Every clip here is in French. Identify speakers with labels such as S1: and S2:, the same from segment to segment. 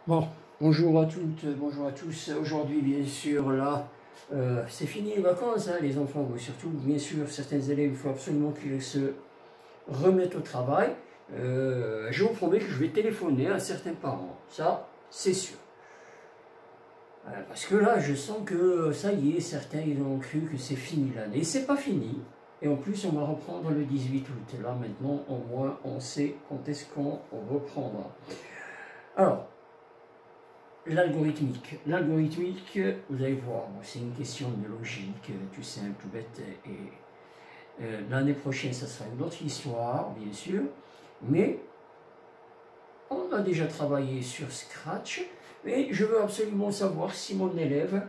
S1: Bon, bonjour à toutes, bonjour à tous. Aujourd'hui, bien sûr, là, c'est fini les vacances, hein, les enfants, mais surtout, bien sûr, certains élèves, il faut absolument qu'ils se remettent au travail. Je vous promets que je vais téléphoner à certains parents, ça, c'est sûr. Parce que là, je sens que ça y est, certains, ils ont cru que c'est fini l'année. C'est pas fini. Et en plus, on va reprendre le 18 août. Là, maintenant, au moins, on sait quand est-ce qu'on reprendra. Alors, l'algorithmique. L'algorithmique, vous allez voir, c'est une question de logique, tout simple, tout bête. Et l'année prochaine, ça sera une autre histoire, bien sûr. Mais on a déjà travaillé sur Scratch. Et je veux absolument savoir si mon élève,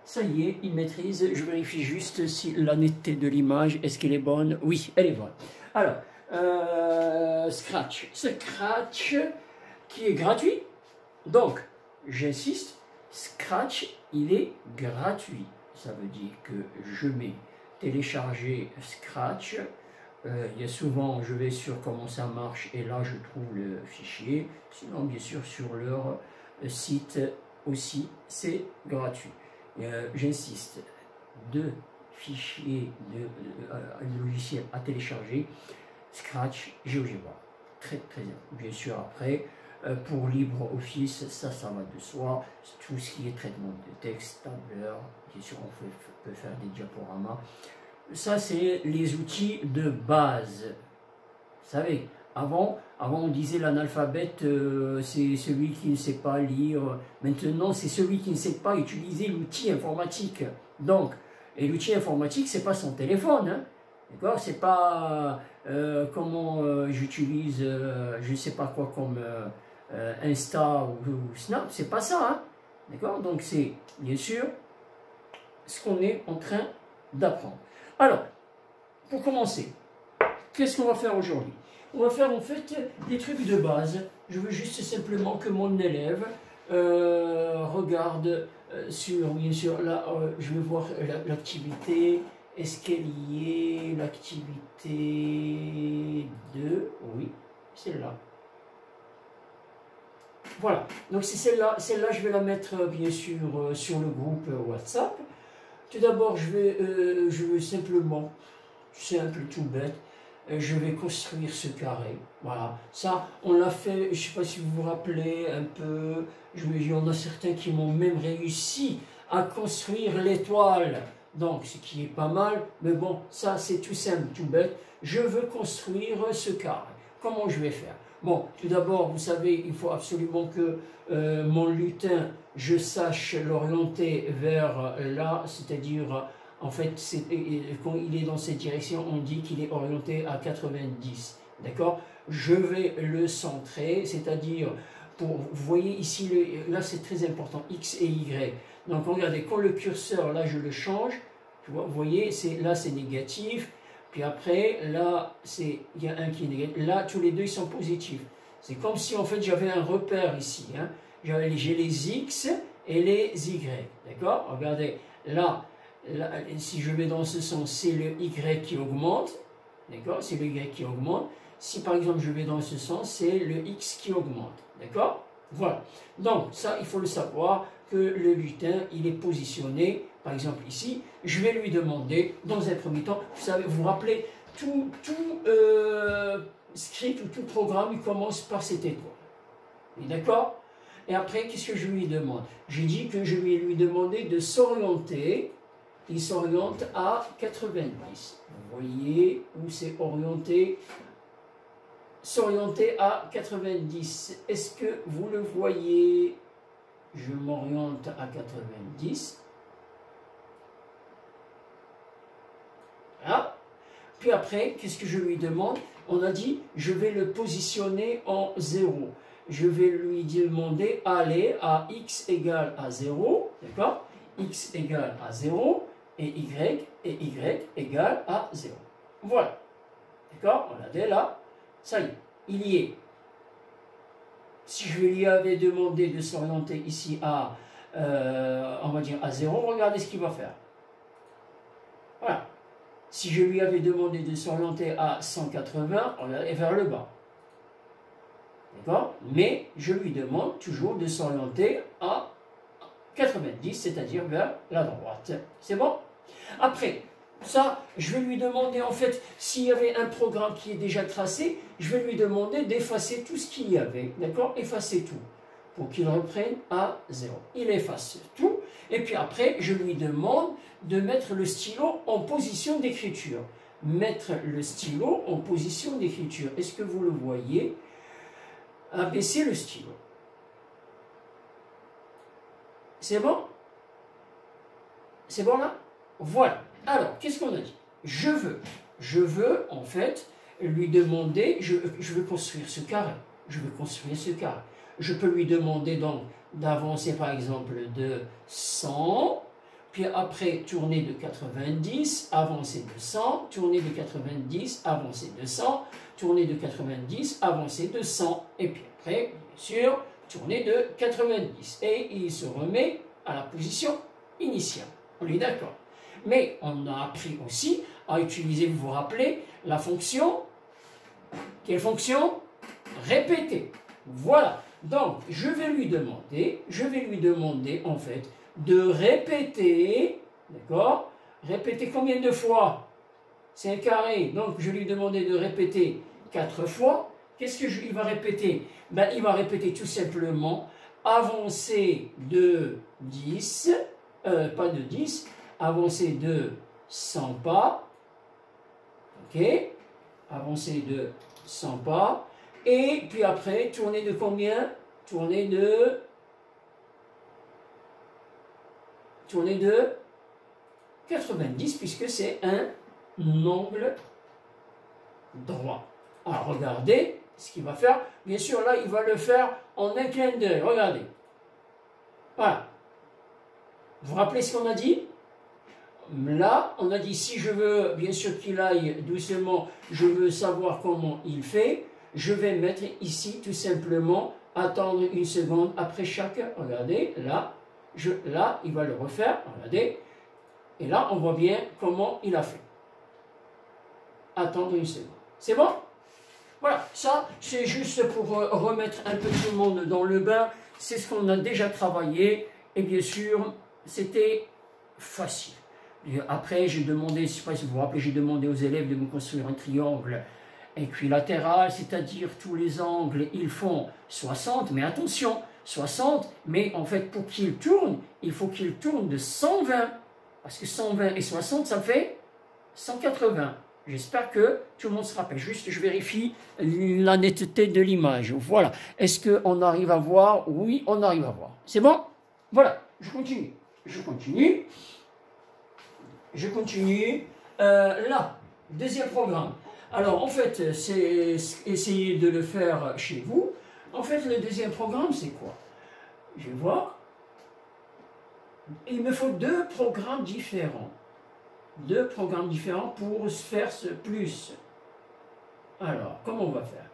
S1: ça y est, il maîtrise. Je vérifie juste si la netteté de l'image, est-ce qu'elle est bonne? Oui, elle est bonne. Alors, Scratch. Scratch qui est gratuit. Donc, j'insiste, Scratch, il est gratuit. Ça veut dire que je mets télécharger Scratch. Il y a souvent, je vais sur comment ça marche et là, je trouve le fichier. Sinon, bien sûr, sur leur site aussi, c'est gratuit. J'insiste, deux fichiers de logiciel à télécharger. Scratch, GeoGebra. Très, très bien. Bien sûr, après, pour LibreOffice, ça va de soi. Tout ce qui est traitement de texte, tableur, bien sûr, on peut faire des diaporamas. Ça, c'est les outils de base. Vous savez, avant on disait l'analphabète, c'est celui qui ne sait pas lire. Maintenant, c'est celui qui ne sait pas utiliser l'outil informatique. Donc, et l'outil informatique, c'est pas son téléphone, hein. D'accord? C'est pas comment j'utilise, je ne sais pas quoi comme Insta ou Snap, c'est pas ça, hein? D'accord? Donc c'est bien sûr ce qu'on est en train d'apprendre. Alors, pour commencer, qu'est-ce qu'on va faire aujourd'hui? On va faire en fait des trucs de base. Je veux juste simplement que mon élève regarde sur, bien sûr, là, je vais voir l'activité. Est-ce qu'elle y est, l'activité 2? Oui, celle-là. Voilà, donc c'est celle-là, je vais la mettre bien sûr sur le groupe WhatsApp. Tout d'abord, je vais simplement, simple, tout bête, je vais construire ce carré. Voilà, ça, on l'a fait, je ne sais pas si vous vous rappelez un peu, il y en a certains qui m'ont même réussi à construire l'étoile. Donc, ce qui est pas mal, mais bon, ça c'est tout simple, tout bête. Je veux construire ce carré. Comment je vais faire? Bon, tout d'abord, vous savez, il faut absolument que mon lutin, je sache l'orienter vers là, c'est-à-dire, en fait, quand il est dans cette direction, on dit qu'il est orienté à 90, d'accord? Je vais le centrer, c'est-à-dire, vous voyez ici, là c'est très important, X et Y. Donc regardez, quand le curseur, là je le change, vous voyez, là c'est négatif, puis après, là, il y a un qui est négatif, là tous les deux ils sont positifs. C'est comme si en fait j'avais un repère ici, hein. J'ai les X et les Y, d'accord? Regardez, là, si je vais dans ce sens, c'est le Y qui augmente, d'accord? C'est le Y qui augmente. Si par exemple je vais dans ce sens, c'est le X qui augmente, d'accord? Voilà. Donc ça, il faut le savoir que le lutin, il est positionné, par exemple ici. Je vais lui demander, dans un premier temps, vous savez, vous vous rappelez, tout script ou tout programme, il commence par cette étoile. D'accord? Et après, qu'est-ce que je lui demande? J'ai dit que je vais lui demander de s'orienter. Il s'oriente à 90. Vous voyez où c'est orienté? S'orienter à 90. Est-ce que vous le voyez? Je m'oriente à 90. Voilà. Puis après, qu'est-ce que je lui demande? On a dit, je vais le positionner en 0. Je vais lui demander, aller à x égale à 0, d'accord? X égale à 0, et y égale à 0. Voilà. D'accord? Regardez là, ça y est, il y est. Si je lui avais demandé de s'orienter ici à, on va dire à 0, regardez ce qu'il va faire. Voilà. Si je lui avais demandé de s'orienter à 180, regardez vers le bas. D'accord? Mais je lui demande toujours de s'orienter à 90, c'est-à-dire vers la droite. C'est bon? Après, ça, je vais lui demander, en fait, s'il y avait un programme qui est déjà tracé, je vais lui demander d'effacer tout ce qu'il y avait. D'accord? Effacer tout. Pour qu'il reprenne à 0. Il efface tout. Et puis après, je lui demande de mettre le stylo en position d'écriture. Mettre le stylo en position d'écriture. Est-ce que vous le voyez? Abaisser le stylo. C'est bon? C'est bon là? Voilà. Alors, qu'est-ce qu'on a dit? Je veux en fait lui demander, je veux construire ce carré. Je veux construire ce carré. Je peux lui demander donc d'avancer par exemple de 100, puis après tourner de 90, avancer de 100, tourner de 90, avancer de 100, tourner de 90, avancer de 100, et puis après, bien sûr, tourner de 90. Et il se remet à la position initiale. On est d'accord. Mais on a appris aussi à utiliser, vous vous rappelez, la fonction, quelle fonction? Répéter. Voilà. Donc, je vais lui demander en fait de répéter, d'accord? Répéter combien de fois? C'est un carré, donc je vais lui demander de répéter 4 fois. Qu'est-ce qu'il va répéter? Ben, il va répéter tout simplement avancer de 10, pas de 10, avancer de 100 pas, ok? Avancer de 100 pas. Et puis après, tourner de combien? Tourner de 90, puisque c'est un angle droit. Alors, regardez ce qu'il va faire. Bien sûr, là, il va le faire en un clin d'œil. Regardez. Voilà. Vous vous rappelez ce qu'on a dit? Là, on a dit, si je veux, bien sûr qu'il aille doucement, je veux savoir comment il fait. Je vais mettre ici, tout simplement, attendre une seconde après chaque, regardez, là, il va le refaire, regardez, et là, on voit bien comment il a fait. Attendre une seconde. C'est bon? Voilà, ça, c'est juste pour remettre un peu tout le monde dans le bain. C'est ce qu'on a déjà travaillé, et bien sûr, c'était facile. Et après, j'ai demandé, je ne sais pas si vous vous rappelez, j'ai demandé aux élèves de me construire un triangle équilatéral, c'est-à-dire tous les angles, ils font 60, mais attention, 60, mais en fait, pour qu'ils tournent, il faut qu'ils tournent de 120, parce que 120 et 60, ça fait 180. J'espère que tout le monde se rappelle. Juste, je vérifie la netteté de l'image. Voilà. Est-ce qu'on arrive à voir? Oui, on arrive à voir. C'est bon? Voilà. Je continue. Là, deuxième programme. Alors, en fait, c'est essayer de le faire chez vous. En fait, le deuxième programme, c'est quoi? Je vais voir. Il me faut deux programmes différents. Deux programmes différents pour faire ce plus. Alors, comment on va faire?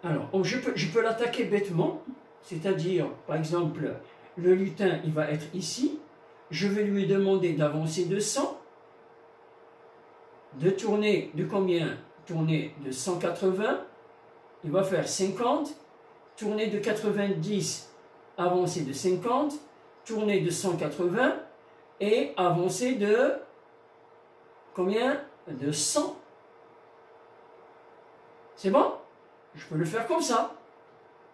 S1: Alors, je peux l'attaquer bêtement, c'est-à-dire, par exemple, le lutin, il va être ici. Je vais lui demander d'avancer de 100. De tourner de combien? Tourner de 180, il va faire 50, tourner de 90, avancer de 50, tourner de 180 et avancer de combien? De 100. C'est bon? Je peux le faire comme ça,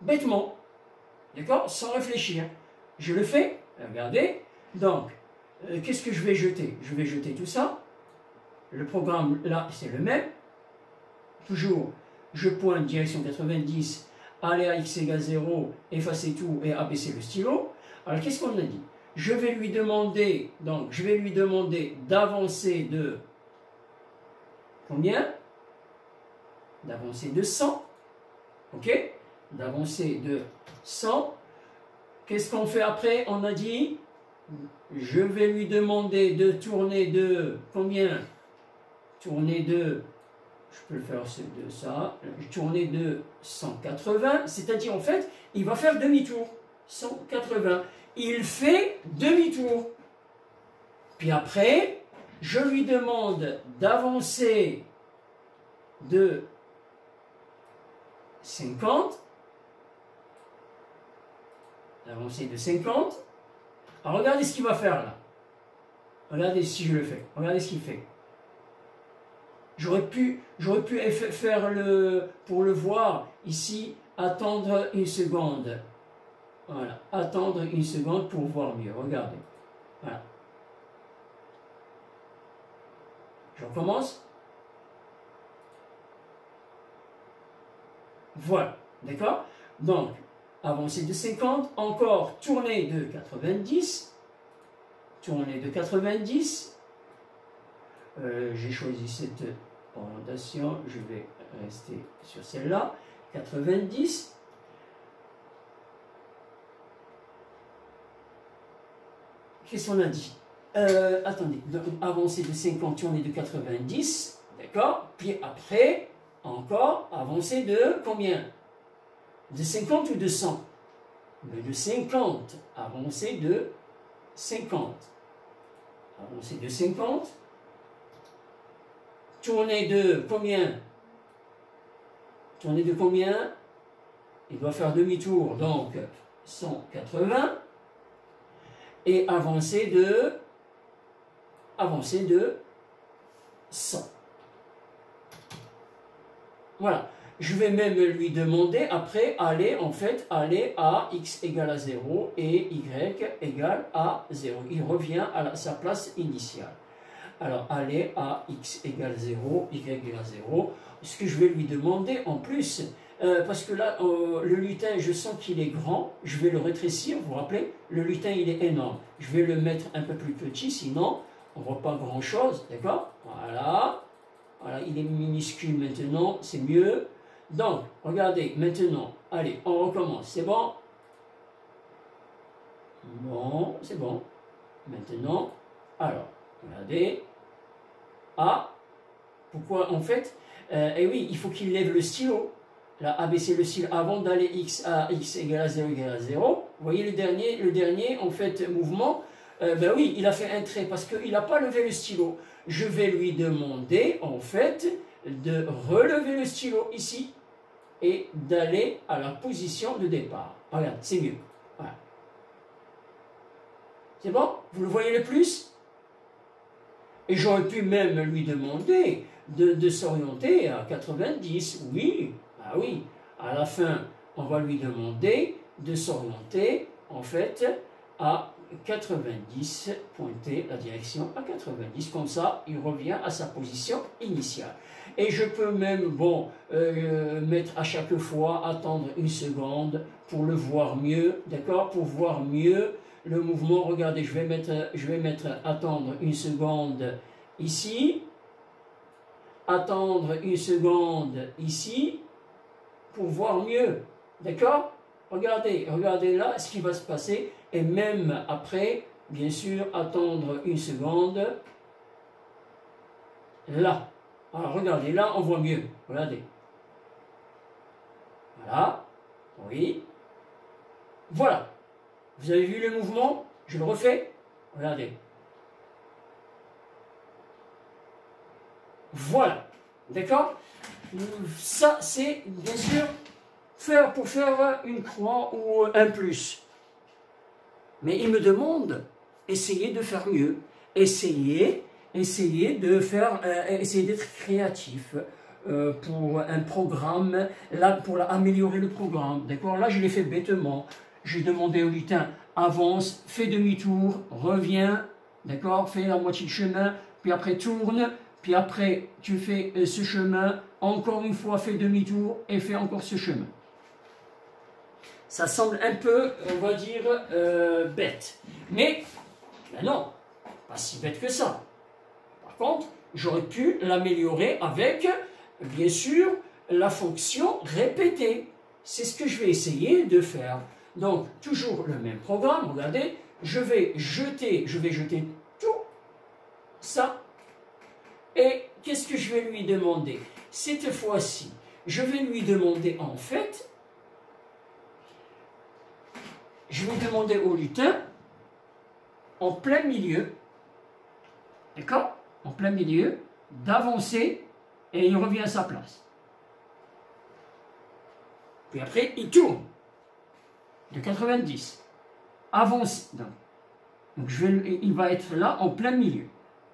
S1: bêtement, d'accord? Sans réfléchir. Je le fais, regardez. Donc, qu'est-ce que je vais jeter? Je vais jeter tout ça. Le programme, là, c'est le même. Toujours, je pointe direction 90, aller à x égale 0, effacer tout et abaisser le stylo. Alors, qu'est-ce qu'on a dit? Je vais lui demander, donc, d'avancer de combien? D'avancer de 100. Ok? D'avancer de 100. Qu'est-ce qu'on fait après? On a dit, je vais lui demander de tourner de combien? Tourner de, je peux le faire de ça, tourner de 180, c'est-à-dire en fait, il va faire demi-tour. 180. Il fait demi-tour. Puis après, je lui demande d'avancer de 50. L'avancée de 50. Alors regardez ce qu'il va faire là. Regardez si je le fais. Regardez ce qu'il fait. J'aurais pu faire pour le voir ici, attendre une seconde. Voilà, attendre une seconde pour voir mieux. Regardez. Voilà. Je recommence. Voilà, d'accord? Donc, avancée de 50, encore tournée de 90. Tournée de 90. J'ai choisi cette orientation, je vais rester sur celle-là. 90. Qu'est-ce qu'on a dit? Attendez, avancée de 50, tournée de 90, d'accord? Puis après, encore, avancée de combien? De 50 ou de 100? Mais de 50, avancée de 50. Avancée de 50. Tournée de combien? Tournée de combien? Il doit faire demi-tour, donc 180. Et avancée de 100. Voilà. Je vais même lui demander après aller à x égale à 0 et y égale à 0. Il revient à sa place initiale. Alors, aller à x égale 0, y égale 0. Ce que je vais lui demander en plus, parce que là, le lutin, je sens qu'il est grand, je vais le rétrécir, vous vous rappelez, le lutin, il est énorme. Je vais le mettre un peu plus petit, sinon, on ne voit pas grand-chose, d'accord? Voilà. Voilà, il est minuscule maintenant, c'est mieux. Donc, regardez, maintenant, allez, on recommence, c'est bon? Bon, c'est bon. Maintenant, alors, regardez. Ah, pourquoi en fait? Eh oui, il faut qu'il lève le stylo. Là, abaisser le stylo avant d'aller à x égale à 0 égale à 0. Vous voyez le dernier en fait, mouvement. Ben oui, il a fait un trait parce qu'il n'a pas levé le stylo. Je vais lui demander, en fait, de relever le stylo ici et d'aller à la position de départ. Regarde, c'est mieux. Voilà. C'est bon? Vous le voyez le plus? Et j'aurais pu même lui demander de s'orienter à 90. Oui, ah oui. À la fin, on va lui demander de s'orienter, en fait, à 90, pointer la direction à 90. Comme ça, il revient à sa position initiale. Et je peux même, bon, mettre à chaque fois, attendre une seconde pour le voir mieux, d'accord? Pour voir mieux le mouvement. Regardez, je vais mettre attendre une seconde ici, attendre une seconde ici, pour voir mieux, d'accord? Regardez là ce qui va se passer, et même après, bien sûr, attendre une seconde, là. Alors regardez, là on voit mieux, regardez. Voilà, oui. Voilà. Vous avez vu le mouvement? Je le refais. Regardez. Voilà. D'accord? Ça, c'est bien sûr pour faire une croix ou un plus. Mais il me demande, essayez de faire mieux. Essayez d'être créatif pour un programme, là, pour améliorer le programme. D'accord? Là, je l'ai fait bêtement. J'ai demandé au lutin, avance, fais demi-tour, reviens, d'accord, fais la moitié de chemin, puis après tourne, puis après tu fais ce chemin, encore une fois fais demi-tour et fais encore ce chemin. Ça semble un peu, on va dire, bête. Mais, ben non, pas si bête que ça. Par contre, j'aurais pu l'améliorer avec, bien sûr, la fonction répéter. C'est ce que je vais essayer de faire. Donc, toujours le même programme, regardez, je vais jeter tout ça. Et qu'est-ce que je vais lui demander? Cette fois-ci, je vais lui demander en fait, je vais demander au lutin, en plein milieu, d'accord? En plein milieu, d'avancer et il revient à sa place. Puis après, il tourne de 90. Avance. Donc il va être là en plein milieu.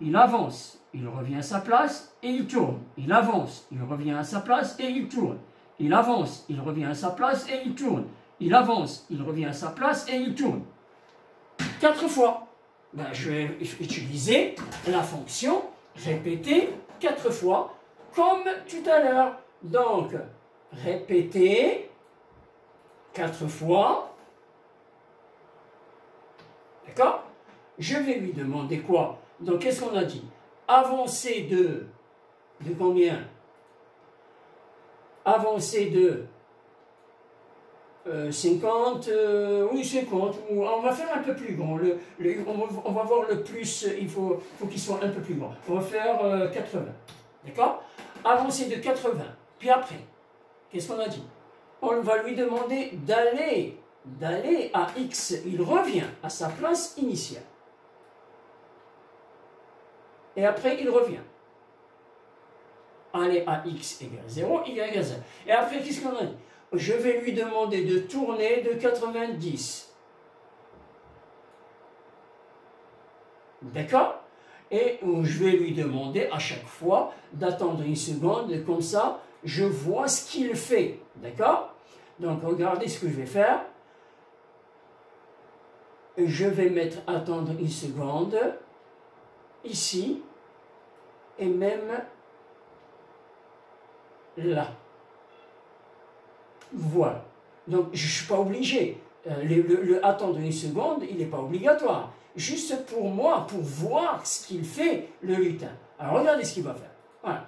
S1: Il avance, il revient à sa place et il tourne. Il avance, il revient à sa place et il tourne. Il avance, il revient à sa place et il tourne. Il avance, il revient à sa place et il tourne. 4 fois. Ben, je vais utiliser la fonction répéter 4 fois comme tout à l'heure. Donc, répéter 4 fois. D'accord? Je vais lui demander quoi? Donc, qu'est-ce qu'on a dit? Avancer de combien? Avancer de 50, oui 50, on va faire un peu plus grand, on va voir le plus, il faut qu'il soit un peu plus grand, on va faire 80, d'accord? Avancer de 80, puis après, qu'est-ce qu'on a dit? On va lui demander d'aller à X, il revient à sa place initiale, et après il revient. Aller à X égale 0, Y égale 0. Et après, qu'est-ce qu'on a dit? Je vais lui demander de tourner de 90. D'accord? Et je vais lui demander à chaque fois d'attendre une seconde, comme ça, je vois ce qu'il fait. D'accord? Donc, regardez ce que je vais faire. Je vais mettre attendre une seconde, ici, et même là. Voilà. Donc, je ne suis pas obligé. Le attendre une seconde, il n'est pas obligatoire. Juste pour moi, pour voir ce qu'il fait, le lutin. Alors, regardez ce qu'il va faire. Voilà.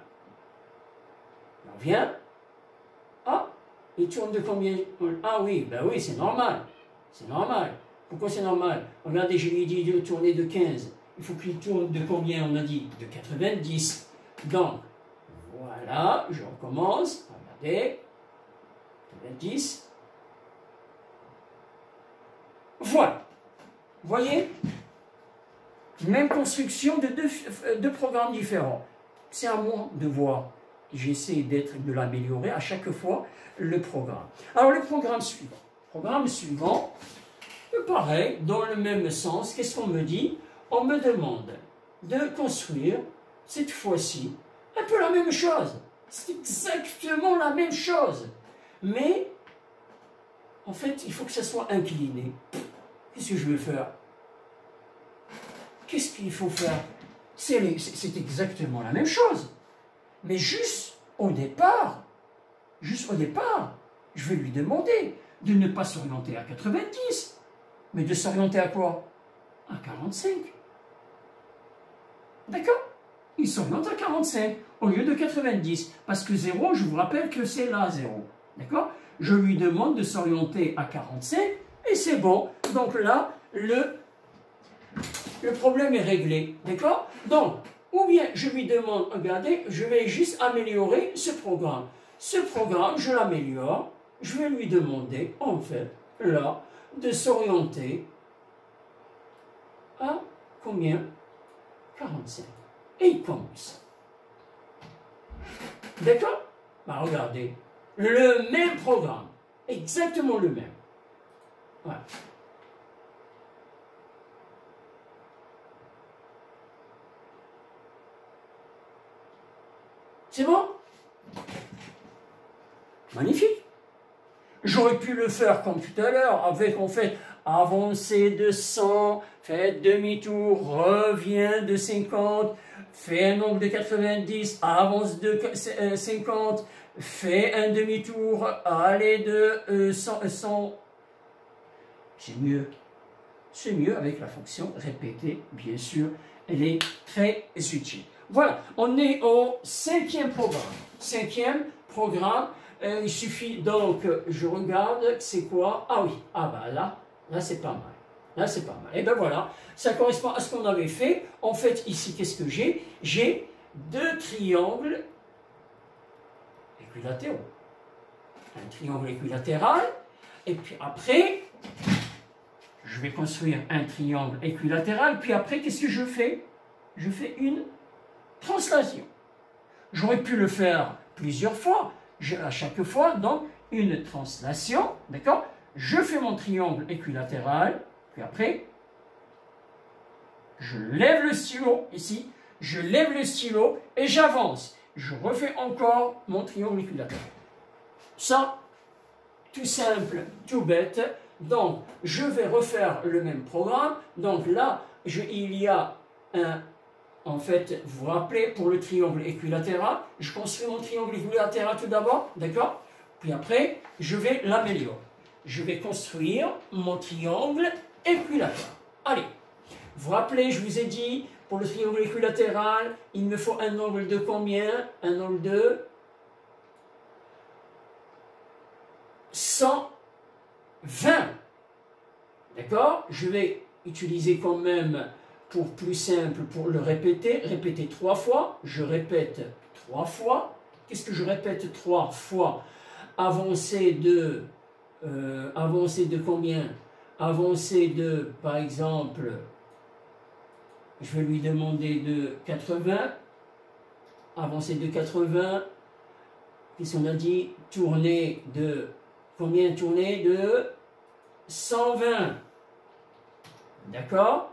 S1: On vient. Ah, il tourne de combien? Ah oui, ben oui, c'est normal. C'est normal. Pourquoi c'est normal? Regardez, je lui ai dit de tourner de 15. Il faut qu'il tourne de combien, on a dit? De 90. Donc, voilà, je recommence. Regardez. 10. Voilà. Vous voyez? Même construction de deux programmes différents. C'est à moi de voir. J'essaie de l'améliorer à chaque fois, le programme. Alors, le programme suivant. Programme suivant, pareil, dans le même sens. Qu'est-ce qu'on me dit? On me demande de construire, cette fois-ci, un peu la même chose. C'est exactement la même chose. Mais, en fait, il faut que ça soit incliné. Qu'est-ce que je vais faire? Qu'est-ce qu'il faut faire? C'est exactement la même chose. Mais juste au départ, je vais lui demander de ne pas s'orienter à 90, mais de s'orienter à quoi? À 45. D'accord? Il s'oriente à 45 au lieu de 90. Parce que 0, je vous rappelle que c'est là 0. D'accord? Je lui demande de s'orienter à 45 et c'est bon. Donc là, le problème est réglé. D'accord? Donc, ou bien je lui demande, regardez, je vais juste améliorer ce programme. Ce programme, je l'améliore. Je vais lui demander, en fait, là, de s'orienter à combien? 45. Et il commence. D'accord? Bah, regardez. Le même programme. Exactement le même. Voilà. C'est bon? Magnifique. J'aurais pu le faire comme tout à l'heure, avec en fait avancer de 100, fait demi-tour, revient de 50, fait un angle de 90, avance de 50, fait un demi-tour, aller de 100. C'est mieux. C'est mieux avec la fonction répéter, bien sûr. Elle est très utile. Voilà, on est au 5e programme. 5e programme. Il suffit donc, je regarde, c'est quoi? Ah oui, ah bah là c'est pas mal. Là c'est pas mal. Et ben voilà, ça correspond à ce qu'on avait fait. En fait, ici, qu'est-ce que j'ai? J'ai 2 triangles équilatéraux. Un triangle équilatéral, et puis après, je vais construire un triangle équilatéral, puis après, qu'est-ce que je fais? Je fais une translation. J'aurais pu le faire plusieurs fois, à chaque fois, donc, une translation, d'accord? Je fais mon triangle équilatéral, puis après, je lève le stylo, ici, je lève le stylo et j'avance. Je refais encore mon triangle équilatéral. Ça, tout simple, tout bête. Donc, je vais refaire le même programme. Donc là, il y a un... En fait, vous vous rappelez, pour le triangle équilatéral, je construis mon triangle équilatéral tout d'abord, d'accord? Puis après, je vais l'améliorer. Je vais construire mon triangle équilatéral. Allez, vous vous rappelez, je vous ai dit, pour le triangle équilatéral, il me faut un angle de combien? Un angle de 120. D'accord? Je vais utiliser quand même, pour plus simple, pour le répéter 3 fois. Je répète 3 fois. Qu'est-ce que je répète 3 fois? Avancer de combien? Avancer de, par exemple, je vais lui demander de 80. Avancer de 80. Qu'est-ce qu'on a dit? Tourner de, combien tourner? De 120. D'accord?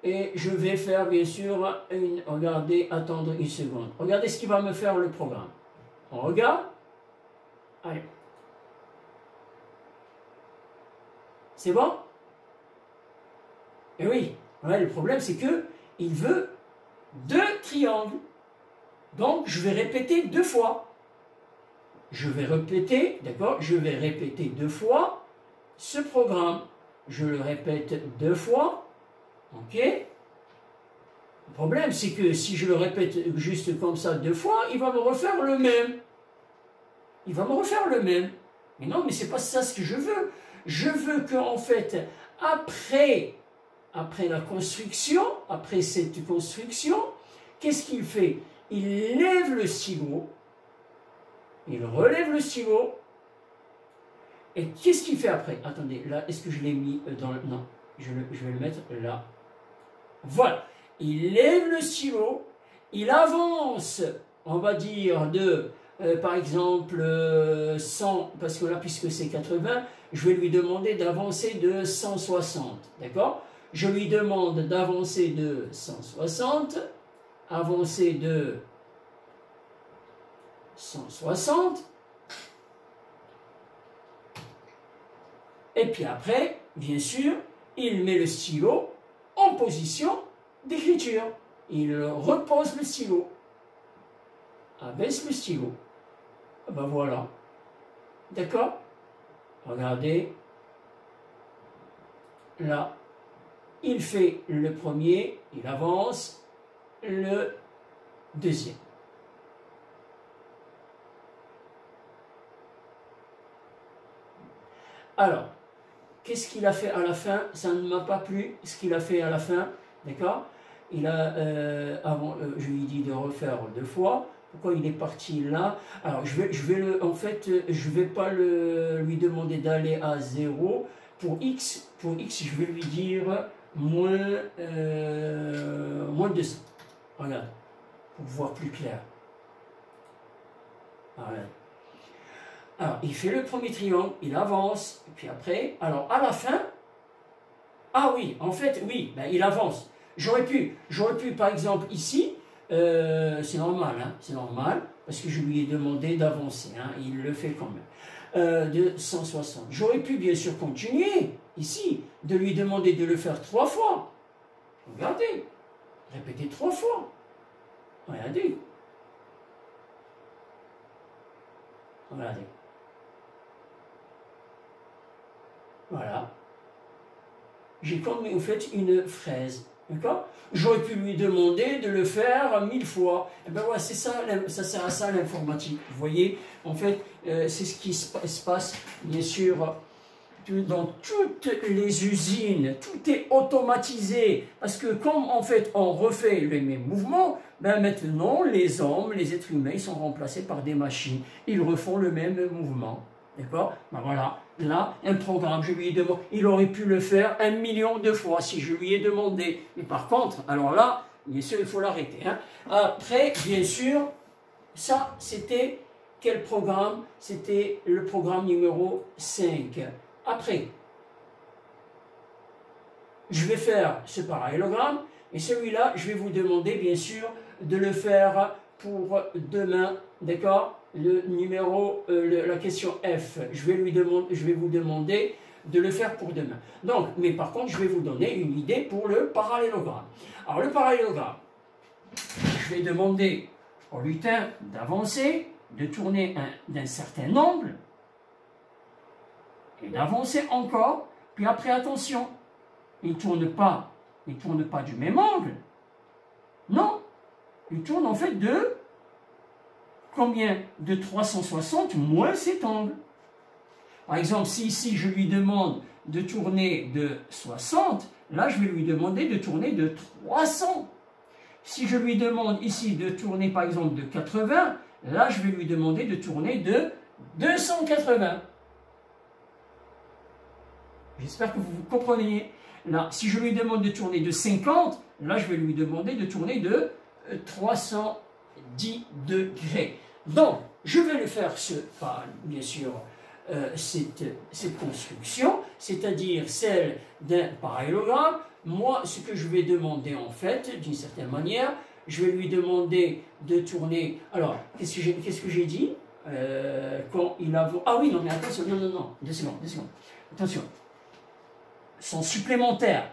S1: Et je vais faire bien sûr regardez, attendre une seconde. Regardez ce qui va me faire le programme. On regarde. Allez. C'est bon? Et oui, ouais, le problème c'est que il veut 2 triangles. Donc je vais répéter 2 fois. Je vais répéter, d'accord? Je vais répéter 2 fois ce programme. Je le répète 2 fois. Ok? Le problème, c'est que si je le répète juste comme ça 2 fois, il va me refaire le même. Il va me refaire le même. Mais non, mais c'est pas ça ce que je veux. Je veux qu'en fait, après la construction, après cette construction, qu'est-ce qu'il fait? Il lève le stylo, il relève le stylo, et qu'est-ce qu'il fait après? Attendez, là, est-ce que je l'ai mis dans le... Non, je vais le mettre là. Voilà, il lève le stylo, il avance, on va dire, de, par exemple, 100, parce que là, puisque c'est 80, je vais lui demander d'avancer de 160, d'accord? Je lui demande d'avancer de 160, avancer de 160, et puis après, bien sûr, il met le stylo en position d'écriture. Il repose le stylo, abaisse le stylo. Ben voilà. D'accord? Regardez. Là, il fait le premier, il avance le deuxième. Alors, qu'est-ce qu'il a fait à la fin? Ça ne m'a pas plu, ce qu'il a fait à la fin, d'accord? Il a, je lui ai dit de refaire 2 fois. Pourquoi il est parti là? Alors, je vais pas lui demander d'aller à 0. Pour x, je vais lui dire moins 200. Regarde, pour voir plus clair. Regarde. Alors, il fait le premier triangle, il avance, et puis après, alors à la fin, ah oui, en fait, oui, ben, il avance. J'aurais pu, par exemple, ici, c'est normal, hein, c'est normal, parce que je lui ai demandé d'avancer, hein, il le fait quand même, de 160. J'aurais pu, bien sûr, continuer, ici, de lui demander de le faire 3 fois. Regardez, répétez 3 fois. Regardez. Regardez. Voilà. J'ai comme en fait une fraise. D'accord? J'aurais pu lui demander de le faire 1000 fois. Et ben voilà, c'est ça, ça sert à ça l'informatique. Vous voyez, en fait, c'est ce qui se passe, bien sûr, dans toutes les usines. Tout est automatisé. Parce que comme en fait on refait les mêmes mouvements, ben maintenant les hommes, les êtres humains, ils sont remplacés par des machines. Ils refont le même mouvement. D'accord? Ben voilà. Là, un programme, je lui ai demandé, il aurait pu le faire 1 million de fois si je lui ai demandé. Mais par contre, alors là, bien sûr, il faut l'arrêter. Hein. Après, bien sûr, ça, c'était quel programme? C'était le programme numéro 5. Après, je vais faire ce parallélogramme, et celui-là, je vais vous demander, bien sûr, de le faire pour demain, d'accord? Le numéro, la question F, je vais vous demander de le faire pour demain. Donc, mais par contre, je vais vous donner une idée pour le parallélogramme. Alors, le parallélogramme, je vais demander au lutin d'avancer, de tourner d'un certain angle, et d'avancer encore, puis après, attention, il ne tourne pas du même angle. Non, il tourne en fait de combien? De 360 moins cet angle. Par exemple, si ici je lui demande de tourner de 60, là je vais lui demander de tourner de 300. Si je lui demande ici de tourner par exemple de 80, là je vais lui demander de tourner de 280. J'espère que vous comprenez. Là, si je lui demande de tourner de 50, là je vais lui demander de tourner de 310 degrés. Donc, je vais le faire bien sûr, cette construction, c'est-à-dire celle d'un parallélogramme. Moi, ce que je vais demander en fait, d'une certaine manière, je vais lui demander de tourner. Alors, qu'est-ce que j'ai dit quand il a... Ah oui, non, mais attention, non, 2 secondes. Attention. Sont supplémentaires.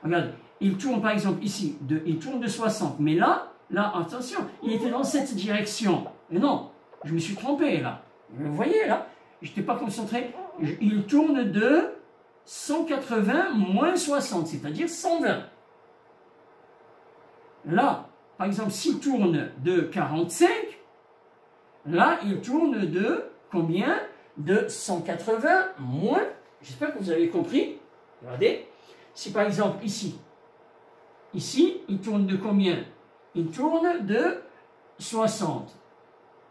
S1: Regarde, il tourne par exemple ici, il tourne de 60, mais là, attention, il était dans cette direction. Mais non, je me suis trompé là. Vous voyez là, je n'étais pas concentré. Il tourne de 180 moins 60, c'est-à-dire 120. Là, par exemple, s'il tourne de 45, là, il tourne de combien? De 180 moins. J'espère que vous avez compris. Regardez. Si par exemple ici, il tourne de combien? Il tourne de 60.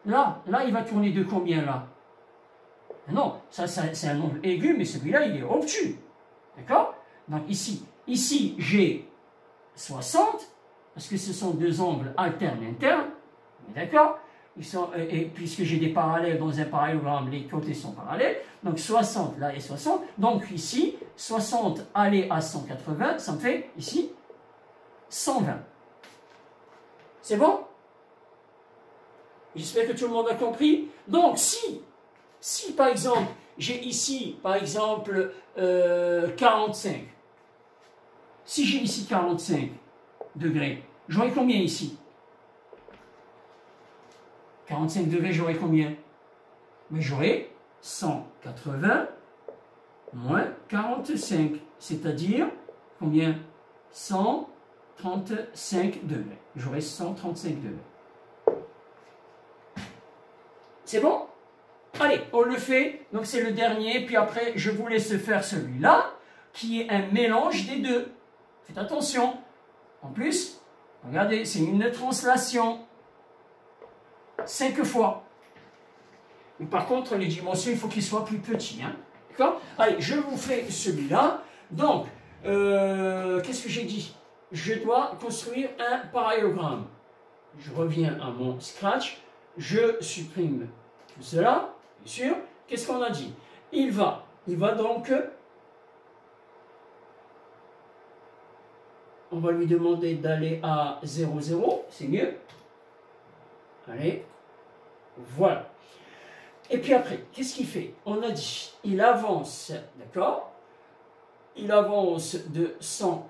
S1: Là, il va tourner de combien là? Non, ça c'est un angle aigu, mais celui-là il est obtus. D'accord? Donc ici j'ai 60, parce que ce sont deux angles alternes internes. D'accord? Et puisque j'ai des parallèles dans un parallélogramme, les côtés sont parallèles, donc 60 là et 60, donc ici, 60 aller à 180, ça me fait ici 120. C'est bon? J'espère que tout le monde a compris. Donc si par exemple, j'ai ici, par exemple, 45, si j'ai ici 45 degrés, j'aurai combien ici? 45 degrés, j'aurai combien? Mais j'aurai 180 moins 45, c'est-à-dire combien? 135 degrés. J'aurai 135 degrés. C'est bon? Allez, on le fait. Donc c'est le dernier, puis après je vous laisse faire celui-là, qui est un mélange des deux. Faites attention. En plus, regardez, c'est une translation. 5 fois. Mais par contre, les dimensions, il faut qu'ils soient plus petits. Hein. D'accord? Allez, je vous fais celui-là. Donc, qu'est-ce que j'ai dit? Je dois construire un parallélogramme. Je reviens à mon Scratch. Je supprime tout cela, bien sûr. Qu'est-ce qu'on a dit? Il va donc... On va lui demander d'aller à 0, 0. C'est mieux. Allez, voilà. Et puis après, qu'est-ce qu'il fait? On a dit, il avance, d'accord? Il avance de 100,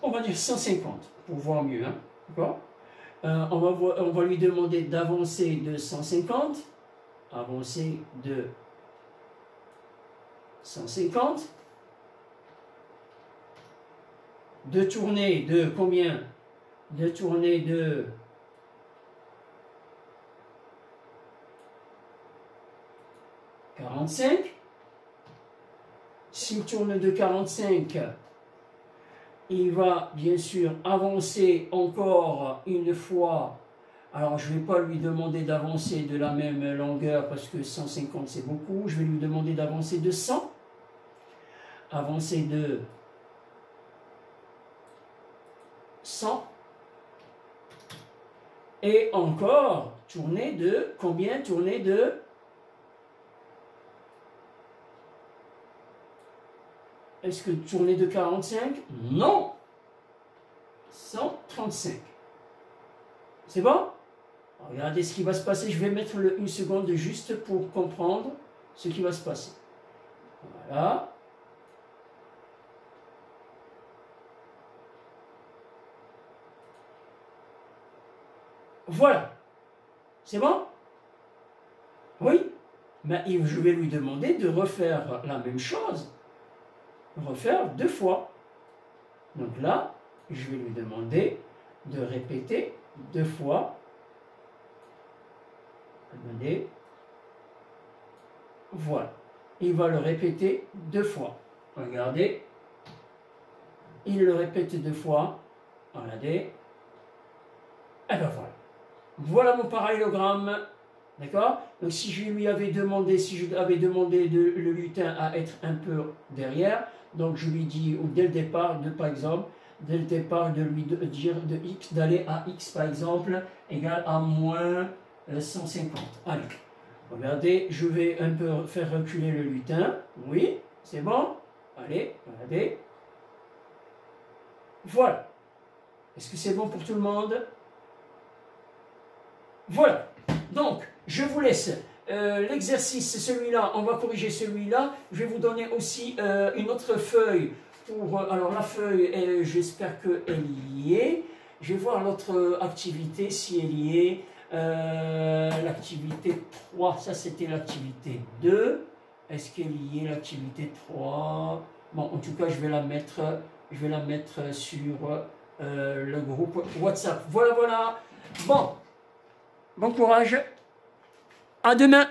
S1: on va dire 150, pour voir mieux, hein? D'accord? On va lui demander d'avancer de 150, avancer de 150, de tourner de combien? De tourner de 45. S'il tourne de 45, il va bien sûr avancer encore une fois. Alors je ne vais pas lui demander d'avancer de la même longueur parce que 150 c'est beaucoup. Je vais lui demander d'avancer de 100. Avancer de 100. Et encore, tourner de combien? Tourner de... Est-ce que tourner de 45? Non! 135. C'est bon? Regardez ce qui va se passer. Je vais mettre une seconde juste pour comprendre ce qui va se passer. Voilà. Voilà. C'est bon? Oui. Mais je vais lui demander de refaire la même chose. Refaire 2 fois. Donc là, je vais lui demander de répéter 2 fois. Attendez. Voilà. Il va le répéter 2 fois. Regardez. Il le répète 2 fois. Regardez. Et bien voilà. Voilà mon parallélogramme. D'accord? Donc si je lui avais demandé, le lutin à être un peu derrière, donc je lui dis dès le départ, par exemple, dès le départ de lui dire de x, d'aller à x par exemple, égal à moins 150. Allez, regardez, je vais un peu faire reculer le lutin. Oui, c'est bon? Allez, regardez. Voilà. Est-ce que c'est bon pour tout le monde? Voilà. Donc, je vous laisse l'exercice, celui-là, on va corriger celui-là. Je vais vous donner aussi une autre feuille. Alors, la feuille, j'espère qu'elle y est. Je vais voir l'autre activité, si elle y est. L'activité 3, ça c'était l'activité 2. Est-ce qu'elle y est, l'activité 3? Bon, en tout cas, je vais la mettre sur le groupe WhatsApp. Voilà, voilà. Bon courage. À demain.